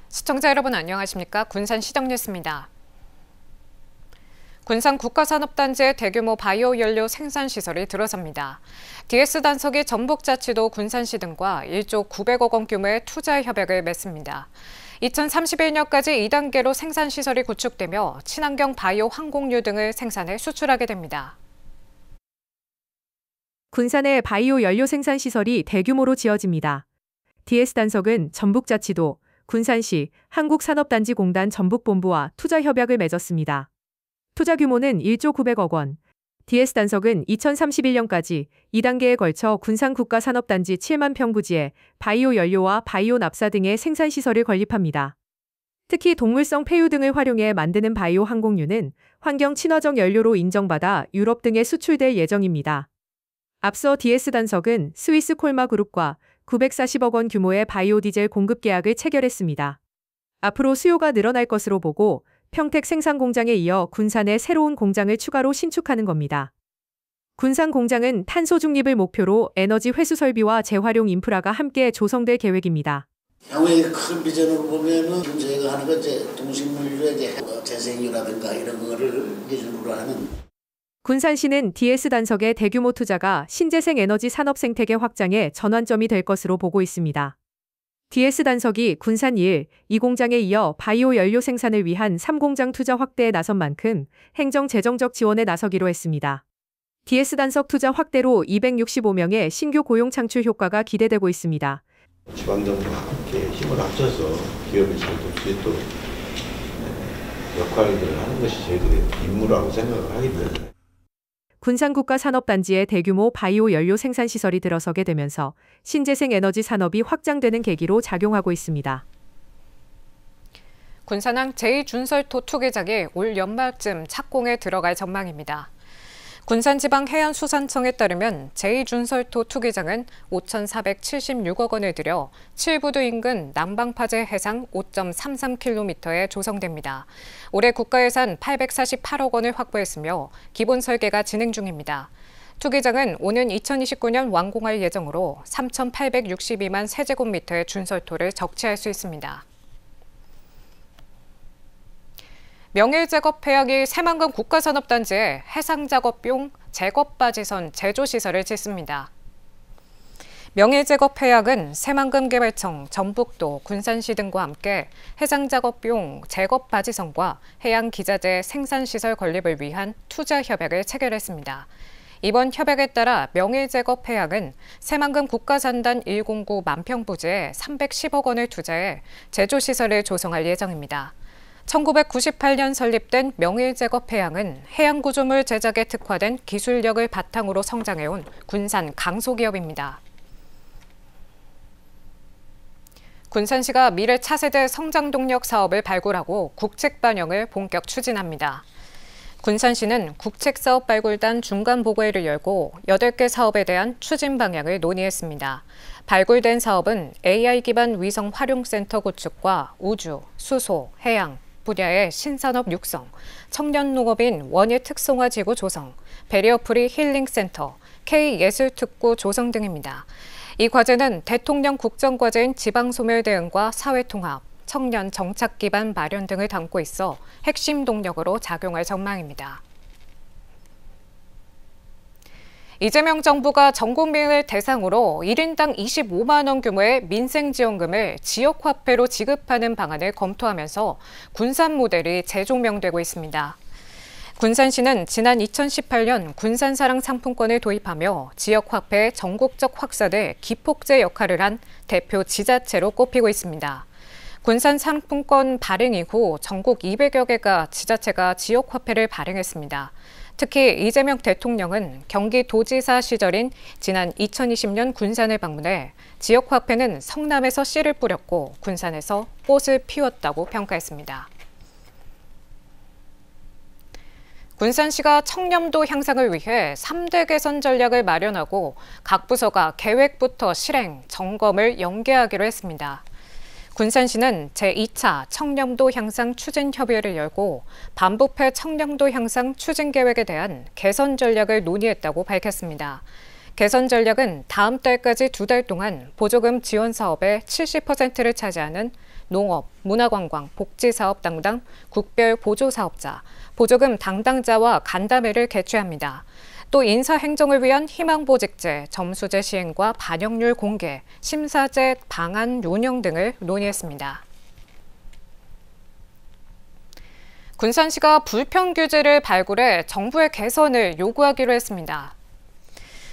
시청자 여러분 안녕하십니까? 군산 시정뉴스입니다. 군산 국가산업단지의 대규모 바이오 연료 생산시설이 들어섭니다. DS단석이 전북자치도 군산시 등과 1조 900억 원 규모의 투자 협약을 맺습니다. 2031년까지 2단계로 생산시설이 구축되며 친환경 바이오 항공유 등을 생산해 수출하게 됩니다. 군산의 바이오 연료 생산시설이 대규모로 지어집니다. DS단석은 전북자치도, 군산시, 한국산업단지공단 전북본부와 투자 협약을 맺었습니다. 투자 규모는 1조 900억 원. DS단석은 2031년까지 2단계에 걸쳐 군산 국가산업단지 7만 평부지에 바이오 연료와 바이오 납사 등의 생산시설을 건립합니다. 특히 동물성 폐유 등을 활용해 만드는 바이오 항공유는 환경 친화적 연료로 인정받아 유럽 등에 수출될 예정입니다. 앞서 DS단석은 스위스 콜마 그룹과 940억 원 규모의 바이오 디젤 공급 계약을 체결했습니다. 앞으로 수요가 늘어날 것으로 보고 평택 생산 공장에 이어 군산에 새로운 공장을 추가로 신축하는 겁니다. 군산 공장은 탄소 중립을 목표로 에너지 회수 설비와 재활용 인프라가 함께 조성될 계획입니다. 향후의 큰 비전으로 보면은 지금 저희가 하는 건 이제 동식물의 재생유라든가 이런 거를 기준으로 하는. 군산시는 DS단석의 대규모 투자가 신재생 에너지 산업 생태계 확장의 전환점이 될 것으로 보고 있습니다. DS단석이 군산 1, 2공장에 이어 바이오 연료 생산을 위한 3공장 투자 확대에 나선 만큼 행정 재정적 지원에 나서기로 했습니다. DS단석 투자 확대로 265명의 신규 고용 창출 효과가 기대되고 있습니다. 지방정부와 함께 힘을 합쳐서 기업이 잘 될 수 있도록 역할들을 하는 것이 저희들의 임무라고 생각을 하기 때문에. 군산국가산업단지의 대규모 바이오 연료 생산시설이 들어서게 되면서 신재생 에너지 산업이 확장되는 계기로 작용하고 있습니다. 군산항 제2준설토 투기장이 올 연말쯤 착공에 들어갈 전망입니다. 군산지방해양수산청에 따르면 제2준설토 투기장은 5,476억 원을 들여 칠부두 인근 남방파제 해상 5.33km에 조성됩니다. 올해 국가예산 848억 원을 확보했으며 기본 설계가 진행 중입니다. 투기장은 오는 2029년 완공할 예정으로 3,862만 세제곱미터의 준설토를 적치할 수 있습니다. 명일제겁해양이 새만금 국가산업단지에 해상작업용 제겁바지선 제조시설을 짓습니다. 명일제겁해양은 새만금개발청, 전북도, 군산시 등과 함께 해상작업용 제겁바지선과 해양기자재 생산시설 건립을 위한 투자 협약을 체결했습니다. 이번 협약에 따라 명일제겁해양은 새만금 국가산단 109 만평부지에 310억 원을 투자해 제조시설을 조성할 예정입니다. 1998년 설립된 명일제겁해양은 해양구조물 제작에 특화된 기술력을 바탕으로 성장해온 군산 강소기업입니다. 군산시가 미래 차세대 성장동력 사업을 발굴하고 국책 반영을 본격 추진합니다. 군산시는 국책사업 발굴단 중간보고회를 열고 8개 사업에 대한 추진 방향을 논의했습니다. 발굴된 사업은 AI 기반 위성 활용센터 구축과 우주, 수소, 해양, 분야의 신산업 육성, 청년 농업인 원예 특성화 지구 조성, 베리어프리 힐링센터, K예술특구 조성 등입니다. 이 과제는 대통령 국정과제인 지방소멸 대응과 사회통합, 청년 정착 기반 마련 등을 담고 있어 핵심 동력으로 작용할 전망입니다. 이재명 정부가 전 국민을 대상으로 1인당 25만 원 규모의 민생지원금을 지역화폐로 지급하는 방안을 검토하면서 군산 모델이 재조명되고 있습니다. 군산시는 지난 2018년 군산사랑 상품권을 도입하며 지역화폐의 전국적 확산에 기폭제 역할을 한 대표 지자체로 꼽히고 있습니다. 군산 상품권 발행 이후 전국 200여 개가 지자체가 지역화폐를 발행했습니다. 특히 이재명 대통령은 경기도지사 시절인 지난 2020년 군산을 방문해 지역화폐는 성남에서 씨를 뿌렸고 군산에서 꽃을 피웠다고 평가했습니다. 군산시가 청렴도 향상을 위해 3대 개선 전략을 마련하고 각 부서가 계획부터 실행, 점검을 연계하기로 했습니다. 군산시는 제2차 청렴도 향상 추진 협의회를 열고 반부패 청렴도 향상 추진 계획에 대한 개선 전략을 논의했다고 밝혔습니다. 개선 전략은 다음 달까지 2달 동안 보조금 지원 사업의 70%를 차지하는 농업, 문화관광, 복지사업 담당, 국별 보조사업자, 보조금 담당자와 간담회를 개최합니다. 또 인사행정을 위한 희망보직제, 점수제 시행과 반영률 공개, 심사제 방안 운영 등을 논의했습니다. 군산시가 불편 규제를 발굴해 정부의 개선을 요구하기로 했습니다.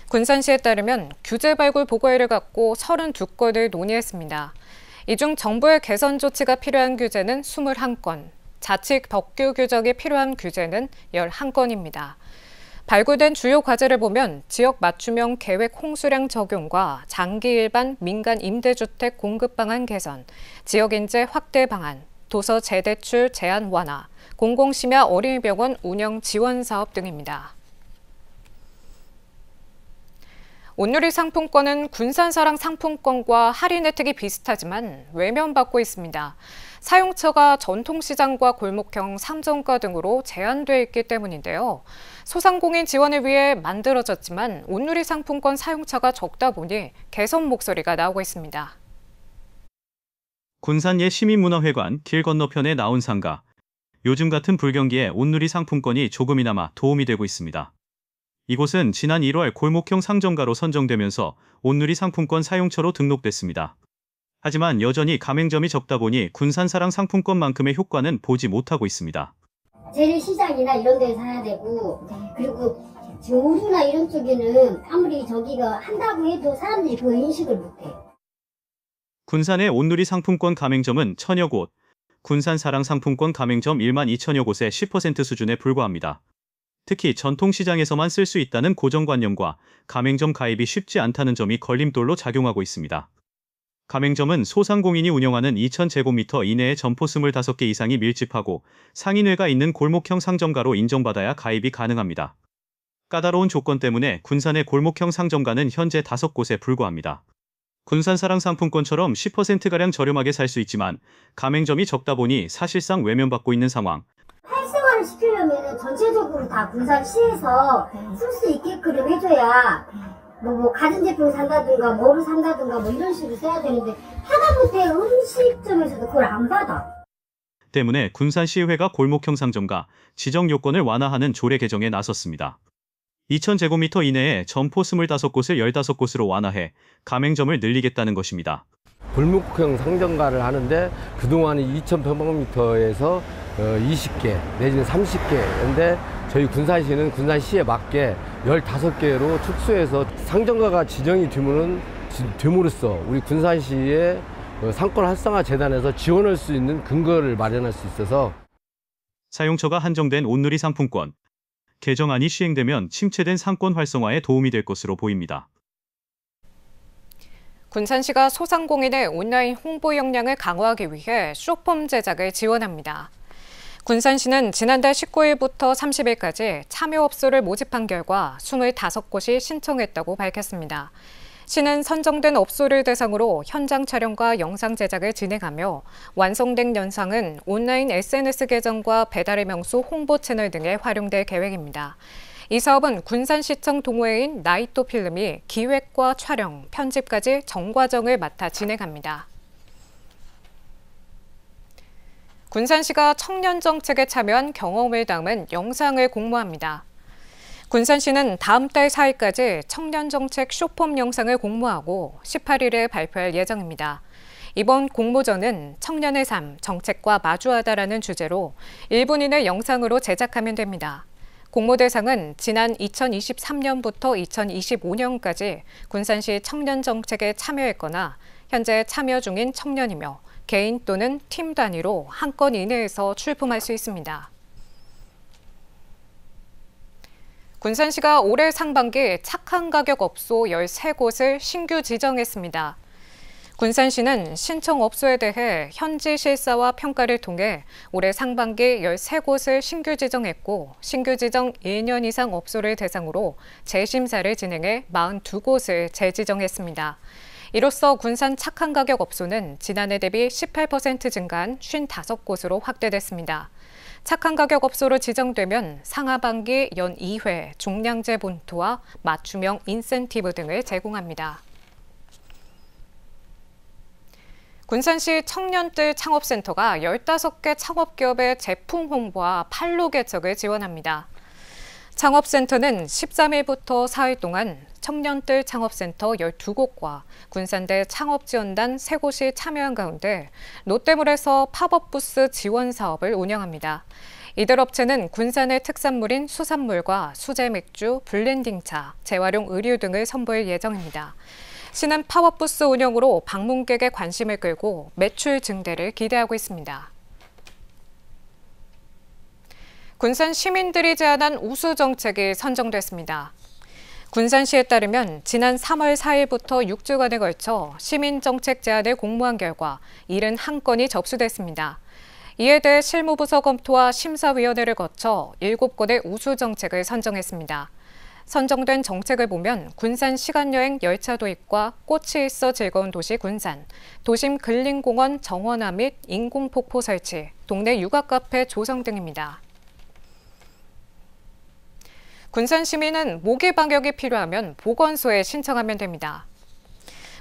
군산시에 따르면 규제 발굴 보고회를 갖고 32건을 논의했습니다. 이 중 정부의 개선 조치가 필요한 규제는 21건, 자칫 법규 규정이 필요한 규제는 11건입니다. 발굴된 주요 과제를 보면 지역 맞춤형 계획 홍수량 적용과 장기 일반 민간 임대주택 공급 방안 개선, 지역 인재 확대 방안, 도서 재대출 제한 완화, 공공심야 어린이병원 운영 지원 사업 등입니다. 온누리 상품권은 군산사랑 상품권과 할인 혜택이 비슷하지만 외면받고 있습니다. 사용처가 전통시장과 골목형 상점가 등으로 제한돼 있기 때문인데요. 소상공인 지원을 위해 만들어졌지만 온누리 상품권 사용처가 적다 보니 개선 목소리가 나오고 있습니다. 군산예 시민문화회관 길 건너편에 나온 상가. 요즘 같은 불경기에 온누리 상품권이 조금이나마 도움이 되고 있습니다. 이곳은 지난 1월 골목형 상점가로 선정되면서 온누리 상품권 사용처로 등록됐습니다. 하지만 여전히 가맹점이 적다 보니 군산사랑 상품권만큼의 효과는 보지 못하고 있습니다. 재래시장이나 이런 데서 사야 되고, 그리고 지금 우수나 이런 쪽에는 아무리 저기가 한다고 해도 사람들이 그 인식을 못해. 군산의 온누리 상품권 가맹점은 1000여 곳, 군산사랑 상품권 가맹점 1만 2천여 곳의 10% 수준에 불과합니다. 특히 전통시장에서만 쓸 수 있다는 고정관념과 가맹점 가입이 쉽지 않다는 점이 걸림돌로 작용하고 있습니다. 가맹점은 소상공인이 운영하는 2000제곱미터 이내에 점포 25개 이상이 밀집하고 상인회가 있는 골목형 상점가로 인정받아야 가입이 가능합니다. 까다로운 조건 때문에 군산의 골목형 상점가는 현재 5곳에 불과합니다. 군산사랑 상품권처럼 10%가량 저렴하게 살 수 있지만 가맹점이 적다 보니 사실상 외면받고 있는 상황. 활성화를 시키려면 전체적으로 다 군산시에서 쓸 수 있게끔 해줘야 뭐 가전제품 산다든가 뭐를 산다든가 뭐 이런 식으로 써야 되는데 하다못해 음식점에서도 그걸 안 받아. 때문에 군산시의회가 골목형 상점가 지정 요건을 완화하는 조례 개정에 나섰습니다. 2000제곱미터 이내에 점포 25곳을 15곳으로 완화해 가맹점을 늘리겠다는 것입니다. 골목형 상점가를 하는데 그동안 2000평방미터에서 20개 내지는 30개인데 저희 군산시는 군산시에 맞게 15개로 축소해서 상점가가 지정이 됨으로써 우리 군산시의 상권 활성화 재단에서 지원할 수 있는 근거를 마련할 수 있어서 사용처가 한정된 온누리 상품권 개정안이 시행되면 침체된 상권 활성화에 도움이 될 것으로 보입니다. 군산시가 소상공인의 온라인 홍보 역량을 강화하기 위해 쇼폼 제작을 지원합니다. 군산시는 지난달 19일부터 30일까지 참여업소를 모집한 결과 25곳이 신청했다고 밝혔습니다. 시는 선정된 업소를 대상으로 현장 촬영과 영상 제작을 진행하며 완성된 영상은 온라인 SNS 계정과 배달의 명수 홍보 채널 등에 활용될 계획입니다. 이 사업은 군산시청 동호회인 나이토 필름이 기획과 촬영, 편집까지 전 과정을 맡아 진행합니다. 군산시가 청년 정책에 참여한 경험을 담은 영상을 공모합니다. 군산시는 다음 달 4일까지 청년 정책 쇼폼 영상을 공모하고 18일에 발표할 예정입니다. 이번 공모전은 청년의 삶, 정책과 마주하다라는 주제로 1분 이내 영상으로 제작하면 됩니다. 공모 대상은 지난 2023년부터 2025년까지 군산시 청년 정책에 참여했거나 현재 참여 중인 청년이며 개인 또는 팀 단위로 한 건 이내에서 출품할 수 있습니다. 군산시가 올해 상반기 착한 가격 업소 13곳을 신규 지정했습니다. 군산시는 신청 업소에 대해 현지 실사와 평가를 통해 올해 상반기 13곳을 신규 지정했고 신규 지정 1년 이상 업소를 대상으로 재심사를 진행해 42곳을 재지정했습니다. 이로써 군산 착한 가격 업소는 지난해 대비 18% 증가한 55곳으로 확대됐습니다. 착한 가격 업소로 지정되면 상하반기 연 2회 종량제 본토와 맞춤형 인센티브 등을 제공합니다. 군산시 청년들 창업센터가 15개 창업기업의 제품 홍보와 판로 개척을 지원합니다. 창업센터는 13일부터 4일 동안 청년들 창업센터 12곳과 군산대 창업지원단 3곳이 참여한 가운데 롯데몰에서 팝업 부스 지원 사업을 운영합니다. 이들 업체는 군산의 특산물인 수산물과 수제 맥주, 블렌딩차, 재활용 의류 등을 선보일 예정입니다. 시는 팝업 부스 운영으로 방문객의 관심을 끌고 매출 증대를 기대하고 있습니다. 군산 시민들이 제안한 우수 정책이 선정됐습니다. 군산시에 따르면 지난 3월 4일부터 6주간에 걸쳐 시민정책 제안을 공모한 결과 71건이 접수됐습니다. 이에 대해 실무부서 검토와 심사위원회를 거쳐 7건의 우수 정책을 선정했습니다. 선정된 정책을 보면 군산 시간여행 열차 도입과 꽃이 있어 즐거운 도시 군산, 도심 근린공원 정원화 및 인공폭포 설치, 동네 육아카페 조성 등입니다. 군산 시민은 모기 방역이 필요하면 보건소에 신청하면 됩니다.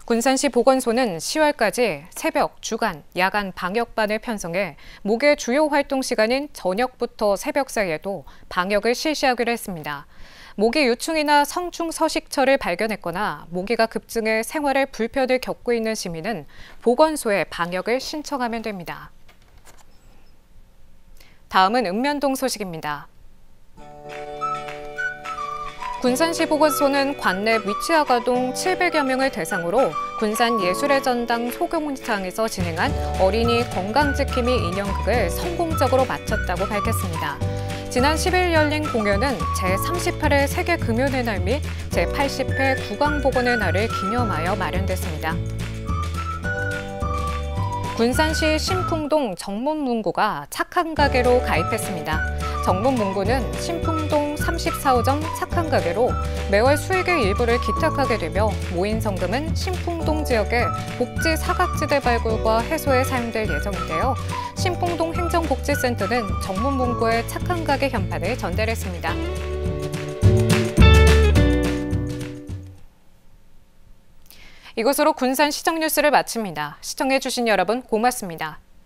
군산시 보건소는 10월까지 새벽, 주간, 야간 방역반을 편성해 모기의 주요 활동 시간인 저녁부터 새벽 사이에도 방역을 실시하기로 했습니다. 모기 유충이나 성충 서식처를 발견했거나 모기가 급증해 생활에 불편을 겪고 있는 시민은 보건소에 방역을 신청하면 됩니다. 다음은 읍면동 소식입니다. 군산시 보건소는 관내 위치아가동 700여 명을 대상으로 군산 예술의 전당 소공장에서 진행한 어린이 건강지킴이 인형극을 성공적으로 마쳤다고 밝혔습니다. 지난 10일 열린 공연은 제38회 세계금연의 날 및 제80회 국왕복원의 날을 기념하여 마련됐습니다. 군산시 신풍동 정문문고가 착한 가게로 가입했습니다. 정문문고는 신풍동 34호점 착한 가게로 매월 수익의 일부를 기탁하게 되며 모인 성금은 신풍동 지역의 복지 사각지대 발굴과 해소에 사용될 예정인데요. 신풍동 행정복지센터는 정문문고의 착한 가게 현판을 전달했습니다. 이것으로 군산 시정 뉴스를 마칩니다. 시청해주신 여러분 고맙습니다.